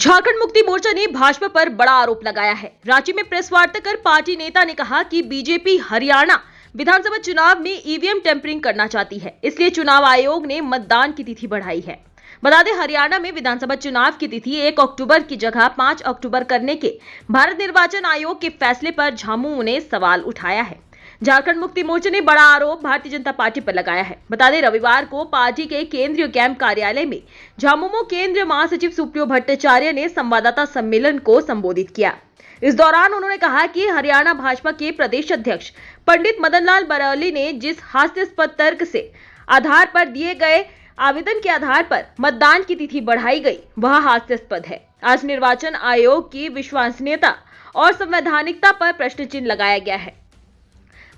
झारखंड मुक्ति मोर्चा ने भाजपा पर बड़ा आरोप लगाया है। रांची में प्रेस वार्ता कर पार्टी नेता ने कहा कि बीजेपी हरियाणा विधानसभा चुनाव में ईवीएम टेम्परिंग करना चाहती है, इसलिए चुनाव आयोग ने मतदान की तिथि बढ़ाई है। बता दें, हरियाणा में विधानसभा चुनाव की तिथि 1 अक्टूबर की जगह 5 अक्टूबर करने के भारत निर्वाचन आयोग के फैसले पर झामुमो ने सवाल उठाया है। झारखंड मुक्ति मोर्चा ने बड़ा आरोप भारतीय जनता पार्टी पर लगाया है। बता दें, रविवार को पार्टी के केंद्रीय कैंप कार्यालय में झामुमो केंद्रीय महासचिव सुप्रियो भट्टाचार्य ने संवाददाता सम्मेलन को संबोधित किया। इस दौरान उन्होंने कहा कि हरियाणा भाजपा के प्रदेश अध्यक्ष पंडित मदन लाल बरौली ने जिस हास्यास्पद तर्क से आधार पर दिए गए आवेदन के आधार पर मतदान की तिथि बढ़ाई गई, वह हास्यास्पद है। आज निर्वाचन आयोग की विश्वसनीयता और संवैधानिकता पर प्रश्न चिन्ह लगाया गया है।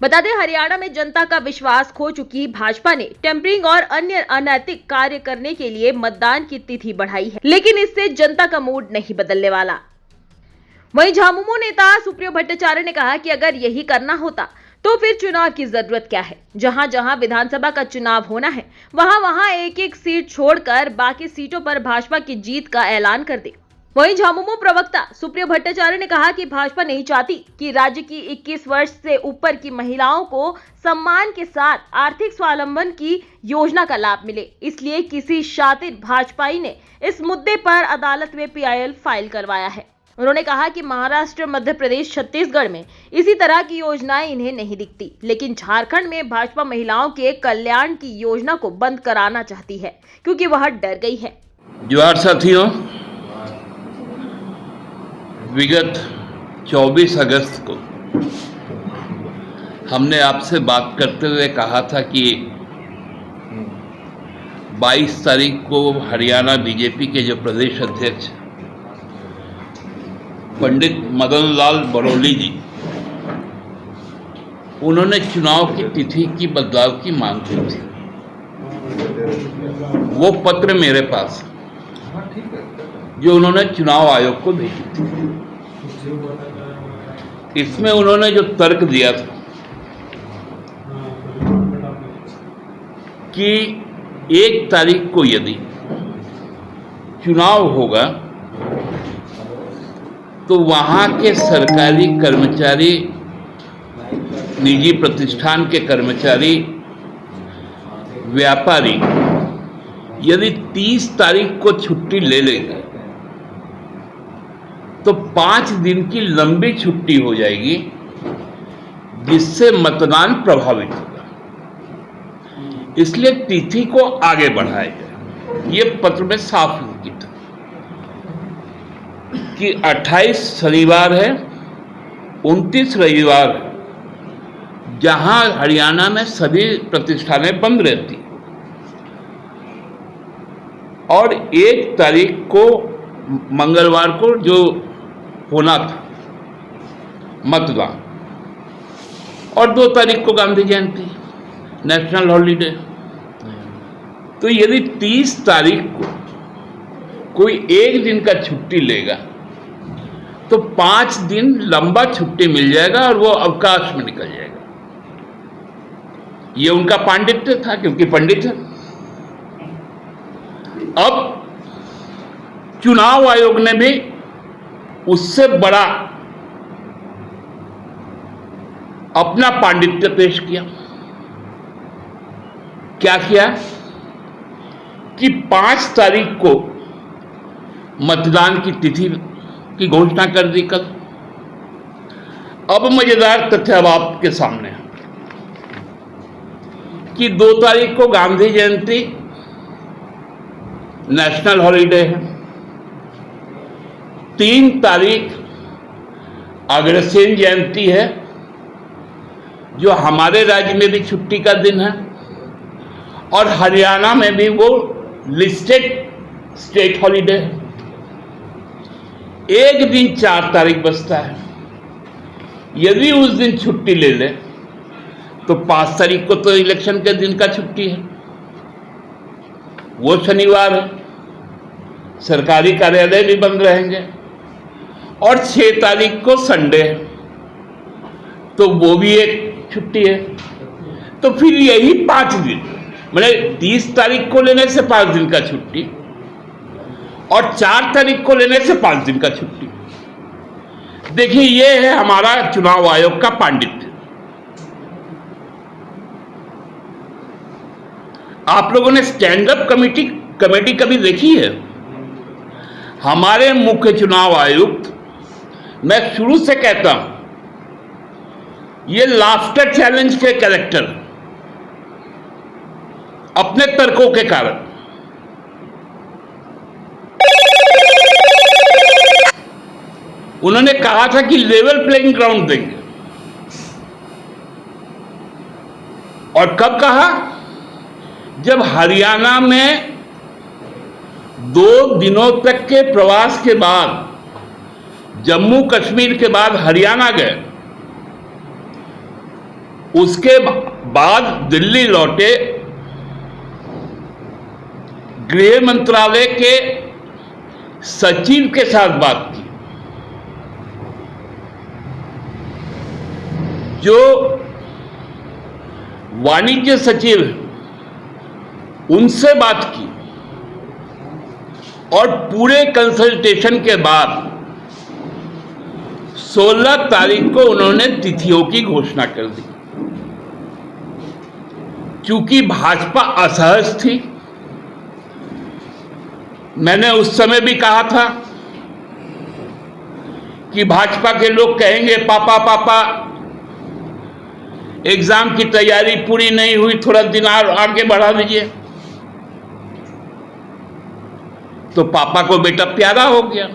बता दें, हरियाणा में जनता का विश्वास खो चुकी भाजपा ने टेम्परिंग और अन्य अनैतिक कार्य करने के लिए मतदान की तिथि बढ़ाई है, लेकिन इससे जनता का मूड नहीं बदलने वाला। वहीं झामुमो नेता सुप्रियो भट्टाचार्य ने कहा कि अगर यही करना होता तो फिर चुनाव की जरूरत क्या है। जहां जहां विधानसभा का चुनाव होना है, वहां वहां एक एक सीट छोड़कर बाकी सीटों पर भाजपा की जीत का ऐलान कर दे। वहीं झामुमो प्रवक्ता सुप्रियो भट्टाचार्य ने कहा कि भाजपा नहीं चाहती कि राज्य की 21 वर्ष से ऊपर की महिलाओं को सम्मान के साथ आर्थिक स्वावलंबन की योजना का लाभ मिले, इसलिए किसी शातिर भाजपाई ने इस मुद्दे पर अदालत में PIL फाइल करवाया है। उन्होंने कहा कि महाराष्ट्र, मध्य प्रदेश, छत्तीसगढ़ में इसी तरह की योजनाएं इन्हें नहीं दिखती, लेकिन झारखंड में भाजपा महिलाओं के कल्याण की योजना को बंद कराना चाहती है क्योंकि वह डर गई है। जोहार साथियों, विगत 24 अगस्त को हमने आपसे बात करते हुए कहा था कि 22 तारीख को हरियाणा बीजेपी के जो प्रदेश अध्यक्ष पंडित मदन लाल बरौली जी, उन्होंने चुनाव की तिथि की बदलाव की मांग की थी। वो पत्र मेरे पास जो उन्होंने चुनाव आयोग को भेजी थी, इसमें उन्होंने जो तर्क दिया था कि 1 तारीख को यदि चुनाव होगा तो वहां के सरकारी कर्मचारी, निजी प्रतिष्ठान के कर्मचारी, व्यापारी यदि 30 तारीख को छुट्टी ले लेंगे तो 5 दिन की लंबी छुट्टी हो जाएगी, जिससे मतदान प्रभावित होगा। इसलिए तिथि को आगे बढ़ाया जाए। ये पत्र में साफ लिखित है कि 28 शनिवार है, 29 रविवार है, जहां हरियाणा में सभी प्रतिष्ठानें बंद रहती, और 1 तारीख को मंगलवार को जो होना था मतदान, और 2 तारीख को गांधी जयंती, नेशनल हॉलीडे। तो यदि 30 तारीख को कोई 1 दिन का छुट्टी लेगा तो 5 दिन लंबा छुट्टी मिल जाएगा और वो अवकाश में निकल जाएगा। ये उनका पांडित्य था, क्योंकि पंडित है। अब चुनाव आयोग ने भी उससे बड़ा अपना पांडित्य पेश किया। क्या किया कि 5 तारीख को मतदान की तिथि की घोषणा कर दी कल। अब मजेदार तथ्य अब आपके सामने है कि 2 तारीख को गांधी जयंती, नेशनल हॉलीडे है। 3 तारीख अग्रसेन जयंती है, जो हमारे राज्य में भी छुट्टी का दिन है, और हरियाणा में भी वो लिस्टेड स्टेट हॉलीडे है। 1 दिन 4 तारीख बचता है। यदि उस दिन छुट्टी ले ले तो 5 तारीख को तो इलेक्शन के दिन का छुट्टी है, वो शनिवार है, सरकारी कार्यालय भी बंद रहेंगे, और 6 तारीख को संडे है, तो वो भी एक छुट्टी है। तो फिर यही 5 दिन, मतलब 30 तारीख को लेने से 5 दिन का छुट्टी, और 4 तारीख को लेने से 5 दिन का छुट्टी। देखिए, ये है हमारा चुनाव आयोग का पांडित्य। आप लोगों ने स्टैंड अप कमेटी कभी देखी है? हमारे मुख्य चुनाव आयुक्त, मैं शुरू से कहता हूं, ये लाफ्टर चैलेंज के कैरेक्टर, अपने तर्कों के कारण उन्होंने कहा था कि लेवल प्लेइंग ग्राउंड देंगे। और कब कहा? जब हरियाणा में 2 दिनों तक के प्रवास के बाद, जम्मू कश्मीर के बाद हरियाणा गए, उसके बाद दिल्ली लौटे, गृह मंत्रालय के सचिव के साथ बात की, जो वाणिज्य सचिव उनसे बात की, और पूरे कंसल्टेशन के बाद 16 तारीख को उन्होंने तिथियों की घोषणा कर दी। चूंकि भाजपा असहज थी, मैंने उस समय भी कहा था कि भाजपा के लोग कहेंगे पापा पापा एग्जाम की तैयारी पूरी नहीं हुई, थोड़ा दिन और आगे बढ़ा दीजिए। तो पापा को बेटा प्यारा हो गया।